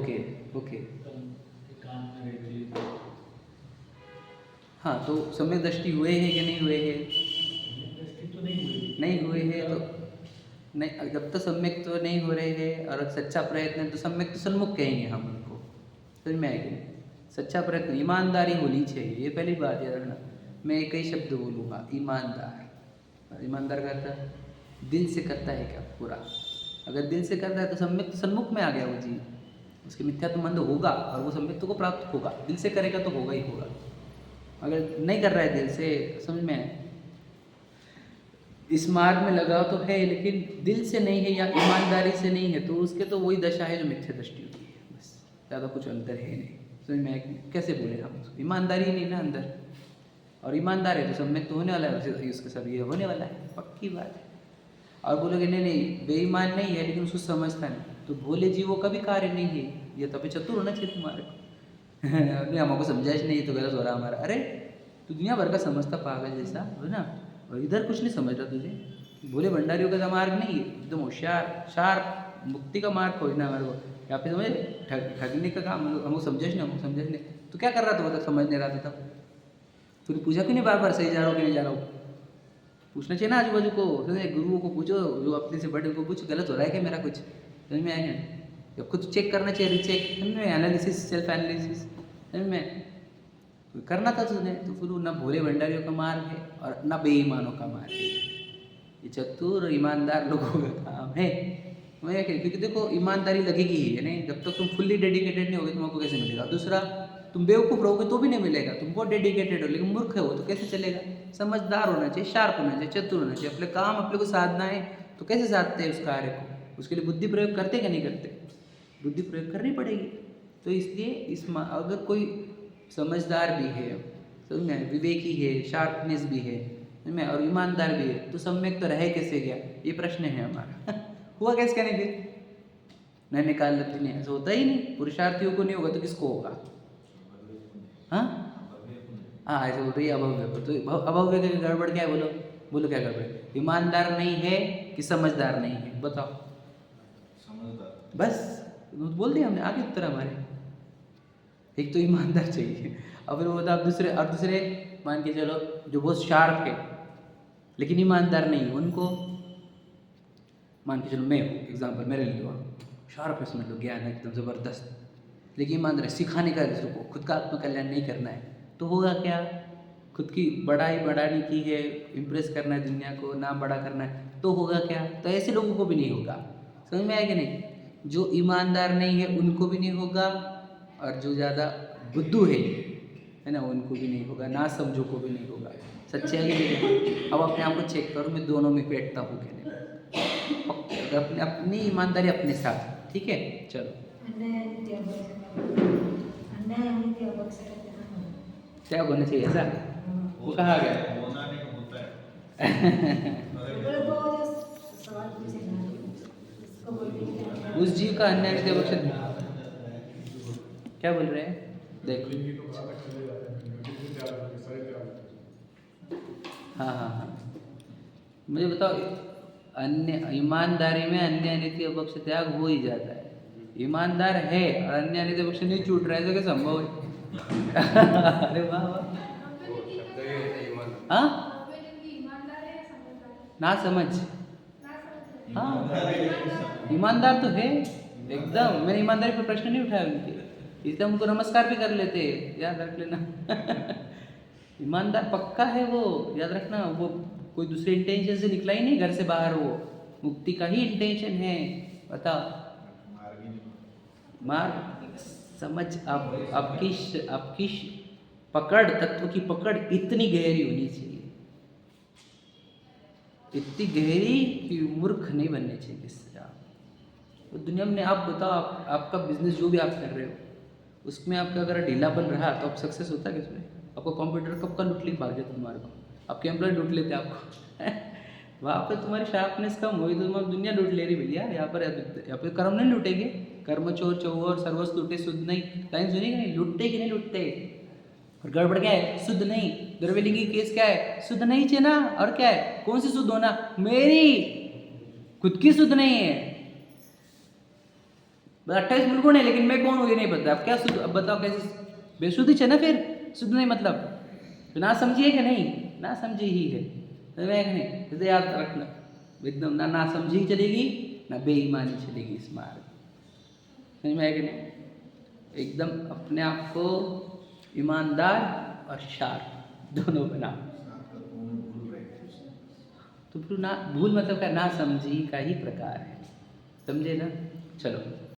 Okay okay. हाँ, तो सम्यक दृष्टि हुए हैं कि नहीं हुए हैं? नहीं हुए हैं तो नहीं, जब तक सम्यक तो नहीं हो रहे हैं और सच्चा प्रयत्न है तो सम्यक तो सन्मुख कहेंगे हम उनको। समझ में आएगी? सच्चा प्रयत्न, ईमानदारी होनी चाहिए, ये पहली बात याद रखना। मैं एक ही शब्द बोलूँगा, ईमानदार। ईमानदार करता है दिल से करता है क्या पूरा? अगर दिल से करता है तो सम्यक तो सन्मुख में आ गया वो जीव, उसके मिथ्यात्व मंद होगा और वो सम्यक को प्राप्त होगा। दिल से करेगा तो होगा ही होगा। अगर नहीं कर रहा है दिल से, समझ में आए, इस मार्ग में लगाव तो है लेकिन दिल से नहीं है या ईमानदारी से नहीं है, तो उसके तो वही दशा है जो मिथ्या दृष्टि होती है, बस ज़्यादा कुछ अंतर है नहीं। समझ में आए? कैसे बोले हम उसको? ईमानदारी नहीं ना अंदर, और ईमानदार है तो सम्यक तो होने वाला है, उसके सब ये होने वाला है, पक्की बात है। और बोलोगे नहीं नहीं बेईमान नहीं है लेकिन उसको समझता नहीं, तो भोले जीवों का भी कार्य नहीं है, ये तो अभी चतुर होना चाहिए तुम्हारे को। नहीं हमको समझाइश नहीं तो गलत हो रहा हमारा। अरे तू दुनिया भर का समझता पागल जैसा है ना, और इधर कुछ नहीं समझ रहा तुझे। भोले भंडारियों का मार्ग नहीं है, एकदम होशियार शार्प मुक्ति का मार्ग खोजना हमारे को। यहाँ पे समझे ठगने का काम हमको समझाइश नहीं, हमको समझाइश नहीं। तो क्या कर रहा था वो, तब समझ नहीं रहा था, तब तूने पूछा क्यों नहीं बार बार सही जा रहा हो कि नहीं जा रहा हो? पूछना चाहिए ना आजू बाजू को, गुरुओं को पूछो, जो अपने से बड़े उनको पूछो गलत हो रहा है क्या मेरा कुछ, समझ में आएगा? जब खुद चेक करना चाहिए, रिचेक, समझ में, एनालिसिस, सेल्फ एनालिसिस, समझ में करना था तुझने। तो फिर ना भोले भंडारियों का मार्ग है और ना बेईमानों का मार्ग है, ये चतुर ईमानदार लोगों का काम है। क्योंकि देखो ईमानदारी लगेगी ही, नहीं जब तक तुम फुल्ली डेडिकेटेड नहीं होगे तुमको कैसे मिलेगा? दूसरा, तुम बेवकूफ़ रहोगे तो भी नहीं मिलेगा, तुम बहुत डेडिकेटेड हो लेकिन मूर्ख हो तो कैसे चलेगा? समझदार होना चाहिए, शार्प होना चाहिए, चतुर होना चाहिए। अपने काम अपने को साधना है तो कैसे साधते हैं उस कार्य को? उसके लिए बुद्धि प्रयोग करते क्या नहीं करते? बुद्धि प्रयोग करनी पड़ेगी। तो इसलिए अगर कोई समझदार भी है, समझ में, विवेकी है, शार्पनेस भी है, समझ में, और ईमानदार भी है, तो सम्यक तो रह कैसे गया? ये प्रश्न है हमारा। हुआ कैसे क्या नहीं? फिर नहीं निकाल लेते, नहीं ऐसा होता ही नहीं। पुरुषार्थियों को नहीं होगा तो किसको होगा? हाँ हाँ, ऐसे बोल रही है अभव्य को। तो अभव्य का गड़बड़ क्या है? बोलो बोलो क्या गड़बड़? ईमानदार नहीं है कि समझदार नहीं है? बताओ। समझदार। बस बोल दिया हमने, आगे उत्तर हमारे। एक तो ईमानदार चाहिए, अब फिर वो बता दूसरे मान के चलो जो बहुत शार्प है लेकिन ईमानदार नहीं है, उनको मान के चलो मैं हूँ, एग्जाम्पल मेरे लिए, शार्प है समझ लो, ज्ञान है एकदम ज़बरदस्त, लेकिन ईमानदार है, सिखाने का दूसरों को, खुद का आत्मकल्याण नहीं करना है, तो होगा क्या? खुद की बढ़ानी की है, इम्प्रेस करना है दुनिया को, नाम बड़ा करना है, तो होगा क्या? तो ऐसे लोगों को भी नहीं होगा। समझ में आएगा नहीं? जो ईमानदार नहीं है उनको भी नहीं होगा, और जो ज़्यादा बुद्धू है ना, उनको भी नहीं होगा, ना समझो को भी नहीं होगा। सच्चाई है। अब अपने आप को चेक करो, मैं दोनों में बैठता हूँ क्या नहीं? अपनी ईमानदारी अपने साथ, ठीक है? चलो क्या होना चाहिए ऐसा? वो कहा गया? उस जीव का अन्य क्या बोल रहे हैं? देखो हाँ हाँ हाँ, मुझे बताओ, अन्य ईमानदारी में अन्य अनित्य पक्ष त्याग हो ही जाता है। ईमानदार है और अन्य अनित्य पक्ष नहीं छूट रहा है, तो क्या संभव है? अरे वाह वाह, हाँ ना समझ, हाँ ईमानदार तो है एकदम। मैंने ईमानदारी पर प्रश्न नहीं उठाया उनके, इसलिए उनको नमस्कार भी कर लेते हैं, याद रख लेना। ईमानदार पक्का है वो, याद रखना। वो कोई दूसरे इंटेंशन से निकला ही नहीं घर से बाहर, वो मुक्ति का ही इंटेंशन है। बताओ, मार्ग समझ, आपकी पकड़, तत्व की पकड़ इतनी गहरी होनी चाहिए, इतनी गहरी कि मूर्ख नहीं बनने चाहिए किससे आप। तो दुनिया में आप बताओ, आपका बिजनेस जो भी आप कर रहे हो उसमें आपका अगर ढीलापन रहा तो आप सक्सेस होता है किसमें? आपको कंप्यूटर कब का लूट ली भाग जाता तुम्हारे को, आपके एम्प्लॉय लूट लेते आपको। वहाँ पर तुम्हारी शार्पनेस कम हुई तो तुम्हारी दुनिया लूट ले रही भैया। यहाँ पर कर्म नहीं लूटेंगे, कर्म चोर चौर सर्वस लूटे शुद्ध नहीं, कहीं सुनेगा नहीं, लूटते कि नहीं लूटते? और गड़बड़ क्या है? शुद्ध नहीं। द्रव्यलिंगी केस क्या है? शुद्ध नहीं चाहिए ना, और क्या है? कौन सी शुद्ध होना? मेरी खुद की शुद्ध नहीं है, बस 28 मूल गुण है, लेकिन मैं कौन हूँ ये नहीं पता। अब क्या शुद्ध, अब बताओ कैसे बेशुद्धि है ना, फिर शुद्ध नहीं मतलब तो ना समझिए कि नहीं, ना समझी ही है, समझ में नहीं, इसे याद रखना एकदम, ना समझी चलेगी ना बेईमानी चलेगी इस मार्ग, समझ में कि नहीं। एकदम अपने आप को ईमानदार और शार्प दोनों बनाओ। तो फिर ना भूल मतलब का ना समझी का ही प्रकार है, समझे ना। चलो।